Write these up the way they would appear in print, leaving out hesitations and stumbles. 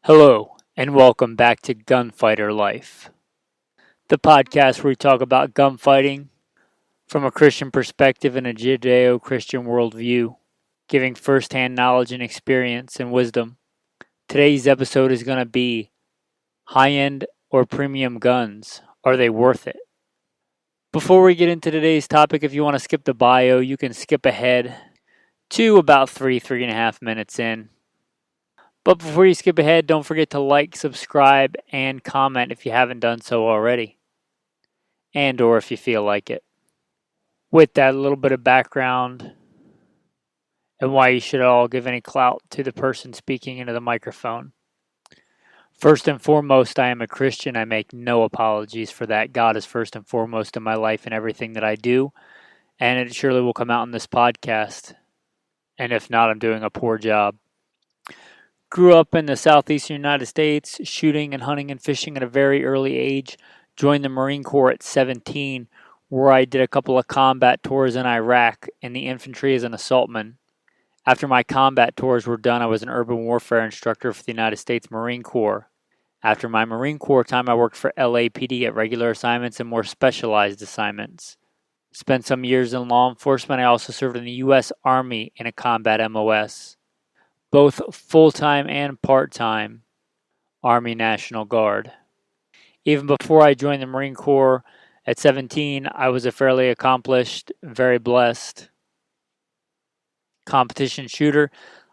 Hello, and welcome back to Gunfighter Life, the podcast where we talk about gunfighting from a Christian perspective and a Judeo Christian worldview, giving firsthand knowledge and experience and wisdom. Today's episode is going to be high end or premium guns. Are they worth it? Before we get into today's topic, if you want to skip the bio, you can skip ahead to about 3.5 minutes in. But before you skip ahead, don't forget to like, subscribe, and comment if you haven't done so already, and or if you feel like it. With that, a little bit of background and why you should all give any clout to the person speaking into the microphone. First and foremost, I am a Christian. I make no apologies for that. God is first and foremost in my life and everything that I do, and it surely will come out in this podcast. And if not, I'm doing a poor job. Grew up in the southeastern United States, shooting and hunting and fishing at a very early age. Joined the Marine Corps at 17, where I did a couple of combat tours in Iraq in the infantry as an assaultman. After my combat tours were done, I was an urban warfare instructor for the United States Marine Corps. After my Marine Corps time, I worked for LAPD at regular assignments and more specialized assignments. Spent some years in law enforcement. I also served in the U.S. Army in a combat MOS. Both full-time and part-time Army National Guard. Even before I joined the Marine Corps at 17, I was a fairly accomplished, very blessed competition shooter.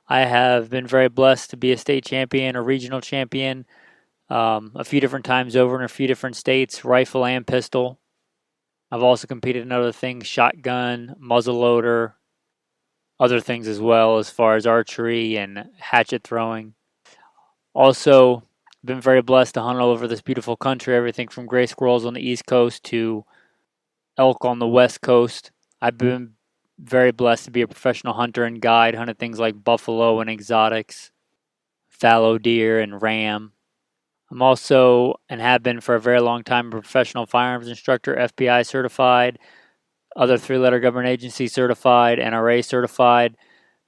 I have been very blessed to be a state champion, a regional champion, a few different times over in a few different states, rifle and pistol. I've also competed in other things, shotgun, muzzleloader, other things as well as far as archery and hatchet throwing. Also, been very blessed to hunt all over this beautiful country, everything from gray squirrels on the East Coast to elk on the West Coast. I've been very blessed to be a professional hunter and guide, hunted things like buffalo and exotics, fallow deer and ram. I'm also, and have been for a very long time, a professional firearms instructor, FBI certified, other three-letter government agency certified, NRA certified.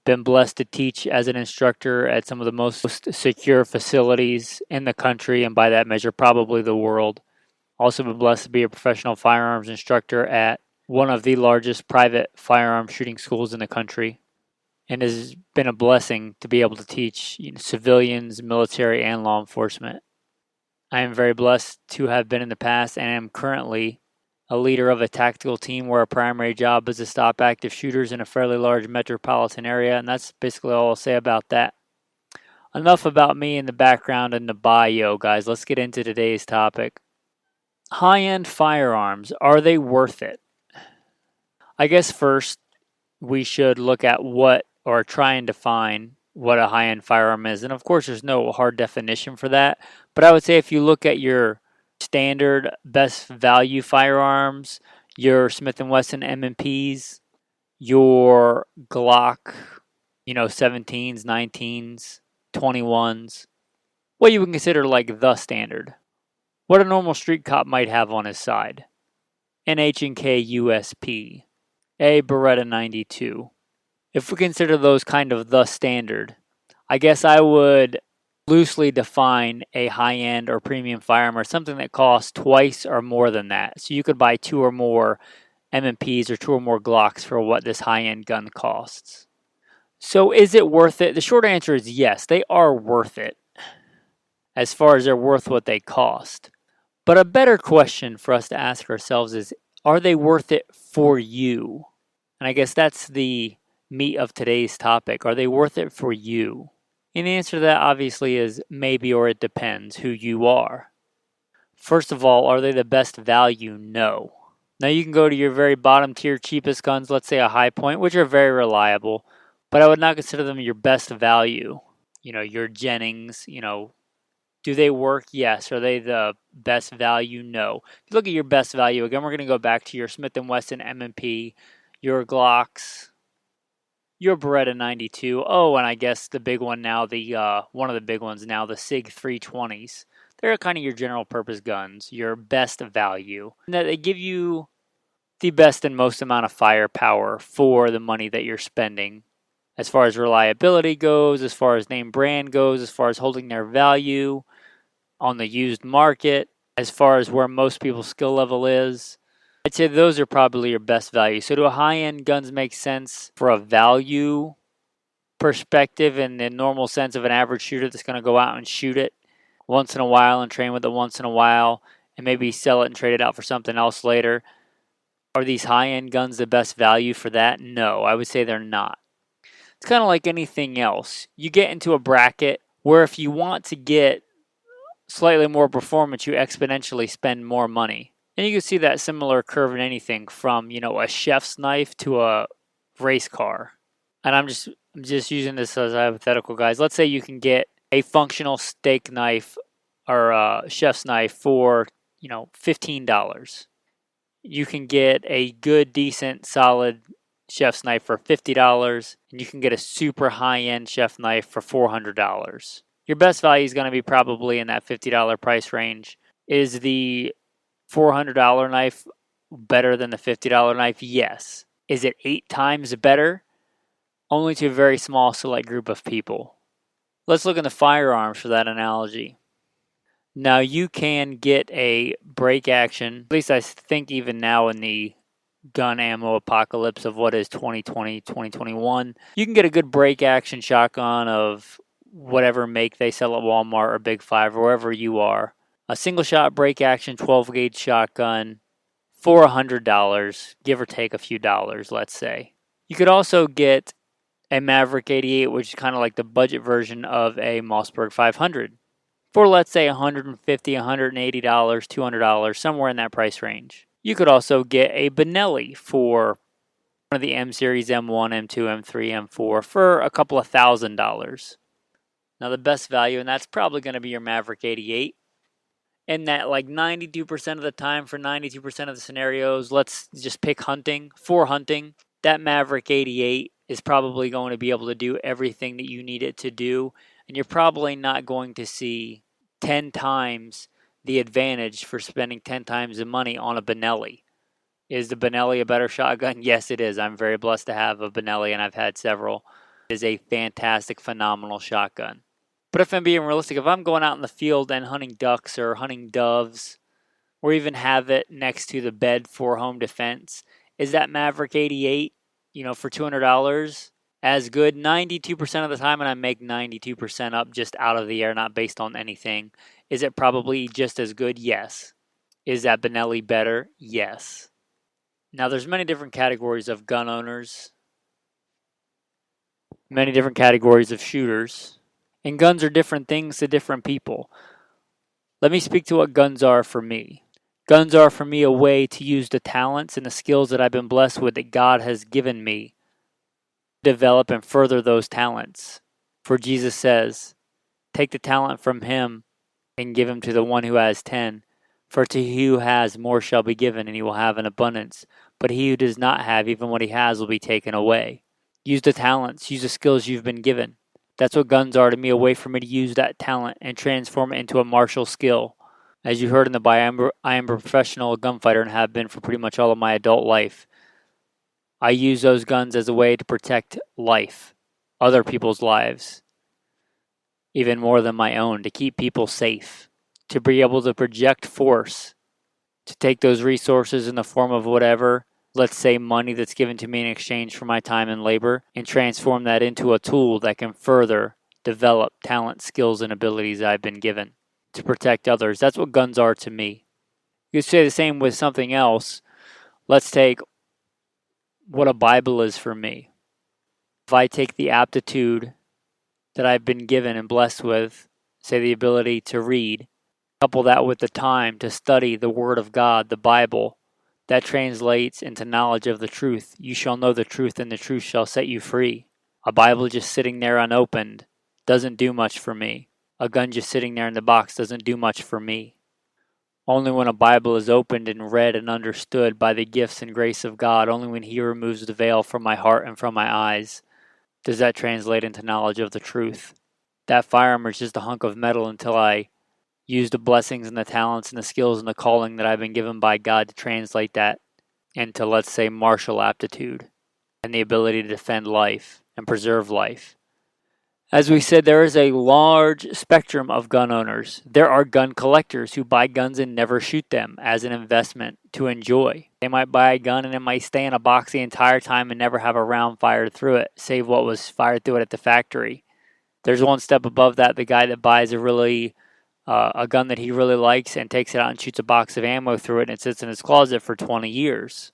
Been blessed to teach as an instructor at some of the most secure facilities in the country, and by that measure, probably the world. Also been blessed to be a professional firearms instructor at one of the largest private firearm shooting schools in the country. And it has been a blessing to be able to teach civilians, military, and law enforcement. I am very blessed to have been in the past and am currently a leader of a tactical team where our primary job is to stop active shooters in a fairly large metropolitan area, and that's basically all I'll say about that. Enough about me in the background and the bio, guys. Let's get into today's topic. High-end firearms, are they worth it? I guess first we should look at what, or try and define what a high-end firearm is. And of course, there's no hard definition for that. But I would say if you look at your standard best value firearms, your Smith & Wesson M&Ps, your Glock, 17s, 19s, 21s, what you would consider like the standard. What a normal street cop might have on his side. An H&K USP, a Beretta 92. If we consider those kind of the standard, I guess I would loosely define a high-end or premium firearm or something that costs twice or more than that. So you could buy 2 or more M&Ps or 2 or more Glocks for what this high-end gun costs. So is it worth it? The short answer is yes, they are worth it as far as they're worth what they cost. But a better question for us to ask ourselves is, are they worth it for you? And I guess that's the meat of today's topic. Are they worth it for you? And the answer to that obviously is maybe, or it depends who you are. First of all, are they the best value? No. Now you can go to your very bottom tier cheapest guns, let's say a High Point, which are very reliable, but I would not consider them your best value. Your Jennings, do they work? Yes. Are they the best value? No. If you look at your best value, again, we're going to go back to your Smith & Wesson M&P, your Glocks, your Beretta 92. Oh, and I guess the big one now, one of the big ones now, the SIG 320s. They're kind of your general purpose guns, your best value. And that they give you the best and most amount of firepower for the money that you're spending as far as reliability goes, as far as name brand goes, as far as holding their value on the used market, as far as where most people's skill level is. I'd say those are probably your best value. So do high-end guns make sense for a value perspective in the normal sense of an average shooter that's going to go out and shoot it once in a while and train with it once in a while and maybe sell it and trade it out for something else later? Are these high-end guns the best value for that? No, I would say they're not. It's kind of like anything else. You get into a bracket where if you want to get slightly more performance, you exponentially spend more money. And you can see that similar curve in anything from, a chef's knife to a race car. And I'm just using this as a hypothetical, guys. Let's say you can get a functional steak knife or a chef's knife for, $15. You can get a good, decent, solid chef's knife for $50, and you can get a super high-end chef knife for $400. Your best value is going to be probably in that $50 price range. Is the $400 knife better than the $50 knife? Yes. Is it 8 times better? Only to a very small select group of people. Let's look into firearms for that analogy. Now you can get a break action, at least I think even now in the gun ammo apocalypse of what is 2020, 2021, you can get a good break action shotgun of whatever make they sell at Walmart or Big Five or wherever you are. A single shot break action 12 gauge shotgun for $100, give or take a few dollars, let's say. You could also get a Maverick 88, which is kind of like the budget version of a Mossberg 500, for let's say $150, $180, $200, somewhere in that price range. You could also get a Benelli for one of the M series, M1, M2, M3, M4 for a couple of $1,000. Now the best value, and that's probably going to be your Maverick 88. And that like 92% of the time for 92% of the scenarios, let's just pick hunting. For hunting, that Maverick 88 is probably going to be able to do everything that you need it to do. And you're probably not going to see 10 times the advantage for spending 10 times the money on a Benelli. Is the Benelli a better shotgun? Yes, it is. I'm very blessed to have a Benelli, and I've had several. It is a fantastic, phenomenal shotgun. But if I'm being realistic, if I'm going out in the field and hunting ducks or hunting doves, or even have it next to the bed for home defense, is that Maverick 88, for $200 as good? 92% of the time, and I make 92% up just out of the air, not based on anything. Is it probably just as good? Yes. Is that Benelli better? Yes. Now, there's many different categories of gun owners, many different categories of shooters, and guns are different things to different people. Let me speak to what guns are for me. Guns are for me a way to use the talents and the skills that I've been blessed with that God has given me, develop and further those talents. For Jesus says, take the talent from him and give him to the one who has 10. For to he who has, more shall be given, and he will have an abundance. But he who does not have, even what he has will be taken away. Use the talents, use the skills you've been given. That's what guns are to me, a way for me to use that talent and transform it into a martial skill. As you heard in the bio, I am a professional gunfighter and have been for pretty much all of my adult life. I use those guns as a way to protect life, other people's lives, even more than my own, to keep people safe, to be able to project force, to take those resources in the form of whatever, let's say money that's given to me in exchange for my time and labor, and transform that into a tool that can further develop talent, skills, and abilities I've been given to protect others. That's what guns are to me. You could say the same with something else. Let's take what a Bible is for me. If I take the aptitude that I've been given and blessed with, say the ability to read, couple that with the time to study the Word of God, the Bible, that translates into knowledge of the truth. You shall know the truth, and the truth shall set you free. A Bible just sitting there unopened doesn't do much for me. A gun just sitting there in the box doesn't do much for me. Only when a Bible is opened and read and understood by the gifts and grace of God, only when he removes the veil from my heart and from my eyes, does that translate into knowledge of the truth. That firearm is just a hunk of metal until I use the blessings and the talents and the skills and the calling that I've been given by God to translate that into, let's say, martial aptitude and the ability to defend life and preserve life. As we said, there is a large spectrum of gun owners. There are gun collectors who buy guns and never shoot them as an investment to enjoy. They might buy a gun and it might stay in a box the entire time and never have a round fired through it, save what was fired through it at the factory. There's one step above that, the guy that buys a gun that he really likes and takes it out and shoots a box of ammo through it and it sits in his closet for 20 years.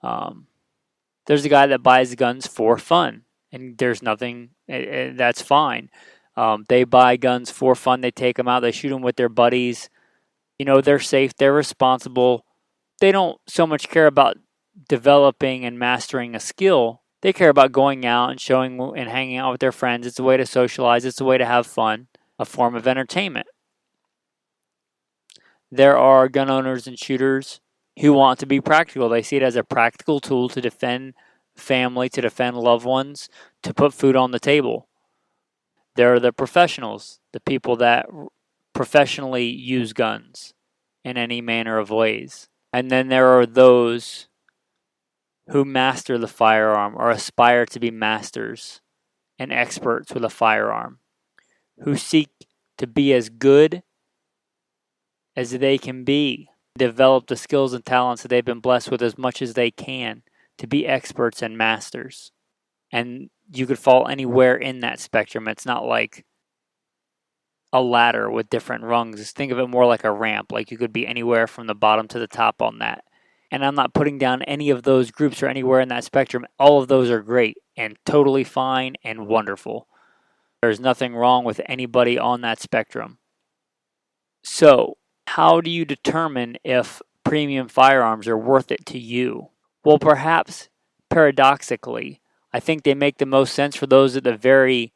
There's a guy that buys guns for fun, and there's nothing, that's fine. They buy guns for fun. They take them out. They shoot them with their buddies. They're safe. They're responsible. They don't so much care about developing and mastering a skill. They care about going out and showing and hanging out with their friends. It's a way to socialize. It's a way to have fun, a form of entertainment. There are gun owners and shooters who want to be practical. They see it as a practical tool to defend family, to defend loved ones, to put food on the table. There are the professionals, the people that professionally use guns in any manner of ways. And then there are those who master the firearm or aspire to be masters and experts with a firearm, who seek to be as good as they can be, develop the skills and talents that they've been blessed with as much as they can to be experts and masters. And you could fall anywhere in that spectrum. It's not like a ladder with different rungs. Just think of it more like a ramp. Like you could be anywhere from the bottom to the top on that. And I'm not putting down any of those groups or anywhere in that spectrum. All of those are great and totally fine and wonderful. There's nothing wrong with anybody on that spectrum. So, how do you determine if premium firearms are worth it to you? Well, perhaps paradoxically, I think they make the most sense for those at the very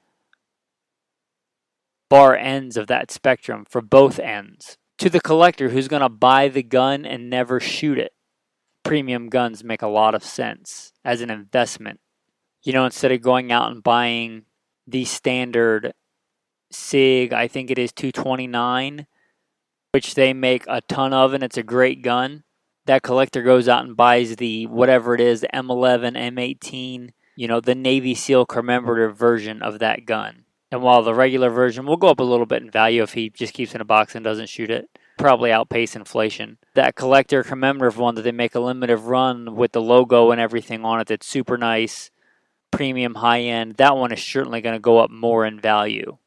far ends of that spectrum, for both ends. To the collector who's going to buy the gun and never shoot it, premium guns make a lot of sense as an investment. Instead of going out and buying the standard SIG, I think it is 229, which they make a ton of, and it's a great gun. That collector goes out and buys the, whatever it is, the M11, M18, the Navy SEAL commemorative version of that gun. And while the regular version will go up a little bit in value if he just keeps it in a box and doesn't shoot it, probably outpace inflation. That collector commemorative one that they make a limited run with the logo and everything on it that's super nice, premium, high-end, that one is certainly going to go up more in value.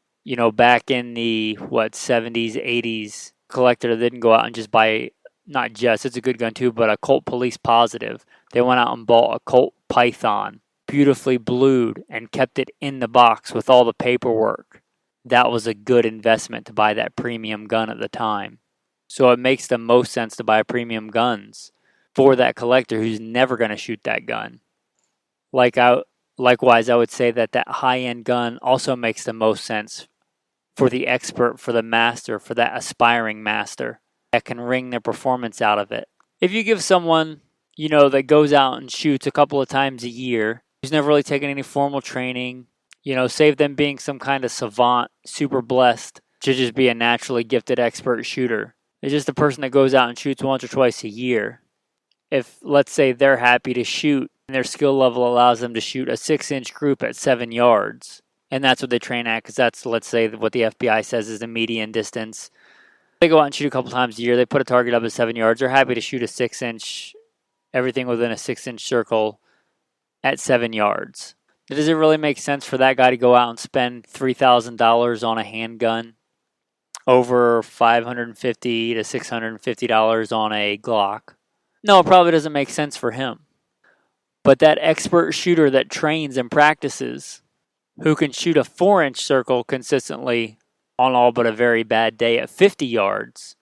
Back in the, 70s, 80s, collector didn't go out and just buy, not just, it's a good gun too, but a Colt Police Positive. They went out and bought a Colt Python, beautifully blued, and kept it in the box with all the paperwork. That was a good investment to buy that premium gun at the time. So it makes the most sense to buy premium guns for that collector who's never going to shoot that gun. Likewise, I would say that high-end gun also makes the most sense for the expert, for the master, for that aspiring master that can wring their performance out of it. If you give someone, that goes out and shoots a couple of times a year, who's never really taken any formal training, save them being some kind of savant, super blessed, to just be a naturally gifted expert shooter. It's just a person that goes out and shoots once or twice a year. If, let's say, they're happy to shoot and their skill level allows them to shoot a 6-inch group at 7 yards, and that's what they train at, because that's, let's say, what the FBI says is the median distance. They go out and shoot a couple times a year. They put a target up at 7 yards. They're happy to shoot a 6-inch, everything within a 6-inch circle at 7 yards. Does it really make sense for that guy to go out and spend $3,000 on a handgun, over $550 to $650 on a Glock? No, it probably doesn't make sense for him. But that expert shooter that trains and practices, who can shoot a 4-inch circle consistently on all but a very bad day at 50 yards,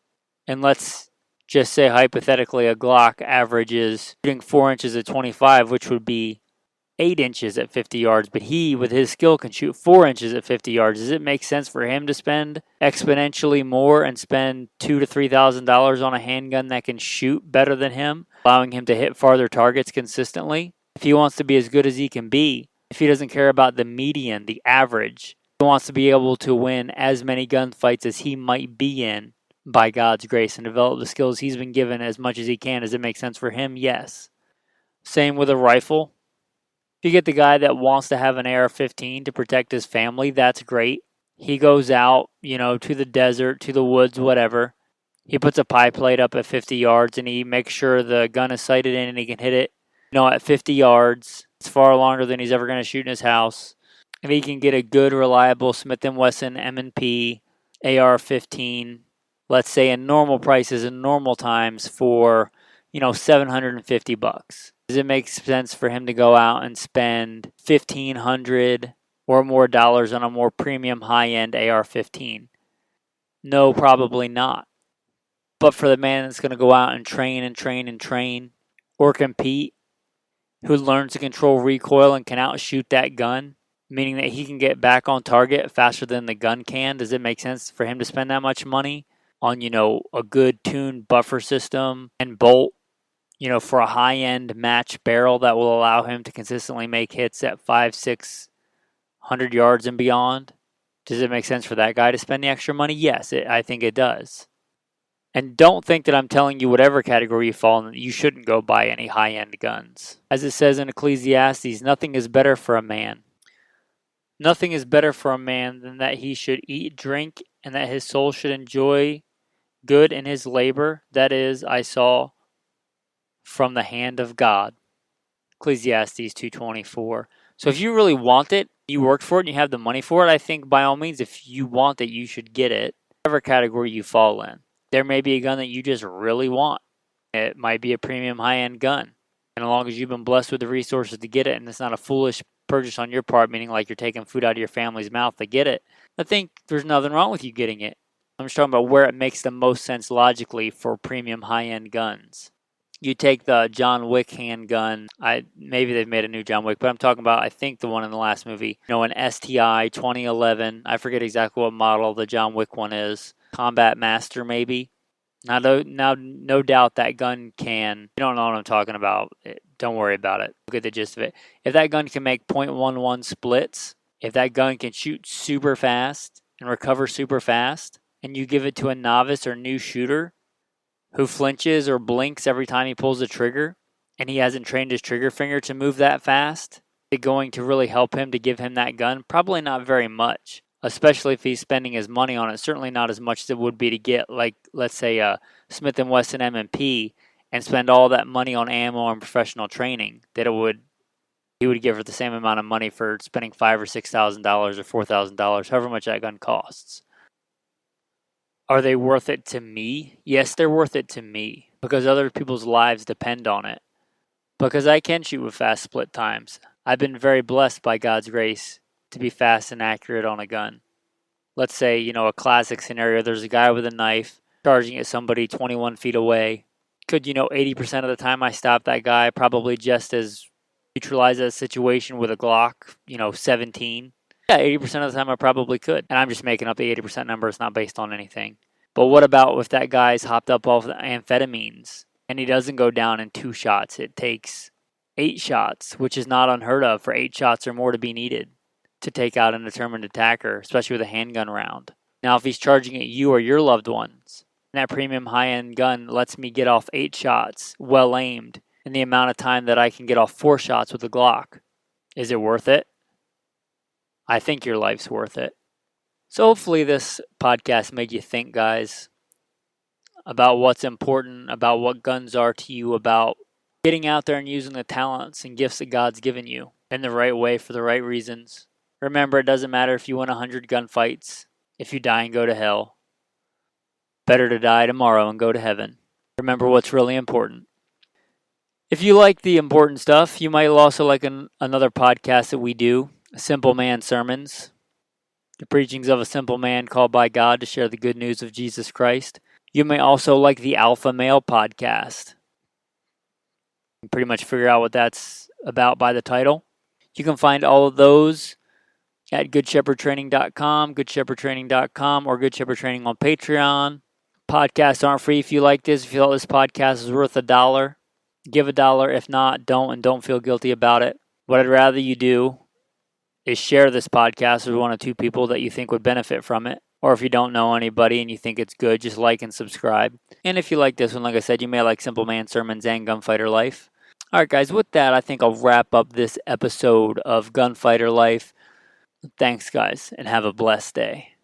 and let's just say hypothetically a Glock averages shooting 4 inches at 25, which would be 8 inches at 50 yards, but he, with his skill, can shoot 4 inches at 50 yards. Does it make sense for him to spend exponentially more and spend $2,000 to $3,000 on a handgun that can shoot better than him, allowing him to hit farther targets consistently? If he wants to be as good as he can be, if he doesn't care about the median, the average, he wants to be able to win as many gunfights as he might be in by God's grace and develop the skills he's been given as much as he can. Does it make sense for him? Yes. Same with a rifle. If you get the guy that wants to have an AR-15 to protect his family, that's great. He goes out, to the desert, to the woods, whatever. He puts a pie plate up at 50 yards and he makes sure the gun is sighted in and he can hit it, at 50 yards. It's far longer than he's ever going to shoot in his house. If he can get a good, reliable Smith & Wesson M&P AR-15, let's say in normal prices and normal times for, $750. Does it make sense for him to go out and spend $1,500 or more dollars on a more premium high-end AR-15? No, probably not. But for the man that's going to go out and train or compete, who learns to control recoil and can outshoot that gun, meaning that he can get back on target faster than the gun can, does it make sense for him to spend that much money on, a good tuned buffer system and bolt, for a high-end match barrel that will allow him to consistently make hits at 500-600 yards and beyond? Does it make sense for that guy to spend the extra money? Yes, I think it does. And don't think that I'm telling you whatever category you fall in, you shouldn't go buy any high-end guns. As it says in Ecclesiastes, nothing is better for a man. Nothing is better for a man than that he should eat, drink, and that his soul should enjoy good in his labor. That is, I saw from the hand of God. Ecclesiastes 2:24. So if you really want it, you worked for it, and you have the money for it, I think by all means, if you want it, you should get it. Whatever category you fall in. There may be a gun that you just really want. It might be a premium high-end gun. And as long as you've been blessed with the resources to get it, and it's not a foolish purchase on your part, meaning like you're taking food out of your family's mouth to get it, I think there's nothing wrong with you getting it. I'm just talking about where it makes the most sense logically for premium high-end guns. You take the John Wick handgun. Maybe they've made a new John Wick, but I'm talking about, I think, the one in the last movie. An STI 2011. I forget exactly what model the John Wick one is. Combat Master, maybe. Now, no doubt that gun can. You don't know what I'm talking about. Don't worry about it. Look at the gist of it. If that gun can make .11 splits, if that gun can shoot super fast and recover super fast, and you give it to a novice or new shooter who flinches or blinks every time he pulls the trigger, and he hasn't trained his trigger finger to move that fast, is it going to really help him to give him that gun? Probably not very much. Especially if he's spending his money on it, certainly not as much as it would be to get, like, let's say, a Smith & Wesson M&P and spend all that money on ammo and professional training that he would give for the same amount of money for spending $5,000 or $6,000 or $4,000, however much that gun costs. Are they worth it to me? Yes, they're worth it to me because other people's lives depend on it. Because I can shoot with fast split times. I've been very blessed by God's grace to be fast and accurate on a gun. Let's say, a classic scenario, there's a guy with a knife charging at somebody 21 feet away. Could, 80% of the time I stop that guy, probably just as neutralize that situation with a Glock, 17. Yeah, 80% of the time I probably could. And I'm just making up the 80% number. It's not based on anything. But what about if that guy's hopped up off the amphetamines and he doesn't go down in 2 shots? It takes 8 shots, which is not unheard of for 8 shots or more to be needed to take out a determined attacker, especially with a handgun round. Now, if he's charging at you or your loved ones, and that premium high-end gun lets me get off 8 shots, well aimed, in the amount of time that I can get off 4 shots with a Glock, is it worth it? I think your life's worth it. So hopefully this podcast made you think, guys, about what's important, about what guns are to you, about getting out there and using the talents and gifts that God's given you in the right way for the right reasons. Remember, it doesn't matter if you win 100 gunfights, if you die and go to hell. Better to die tomorrow and go to heaven. Remember what's really important. If you like the important stuff, you might also like another podcast that we do, Simple Man Sermons. The preachings of a simple man called by God to share the good news of Jesus Christ. You may also like the Alpha Male podcast. You can pretty much figure out what that's about by the title. You can find all of those at goodshepherdtraining.com, goodshepherdtraining.com, or Good Shepherd Training on Patreon. Podcasts aren't free. If you like this, if you thought this podcast is worth $1, give $1. If not, don't, and don't feel guilty about it. What I'd rather you do is share this podcast with 1 or 2 people that you think would benefit from it. Or if you don't know anybody and you think it's good, just like and subscribe. And if you like this one, like I said, you may like Simple Man Sermons and Gunfighter Life. All right, guys, with that, I think I'll wrap up this episode of Gunfighter Life. Thanks, guys, and have a blessed day.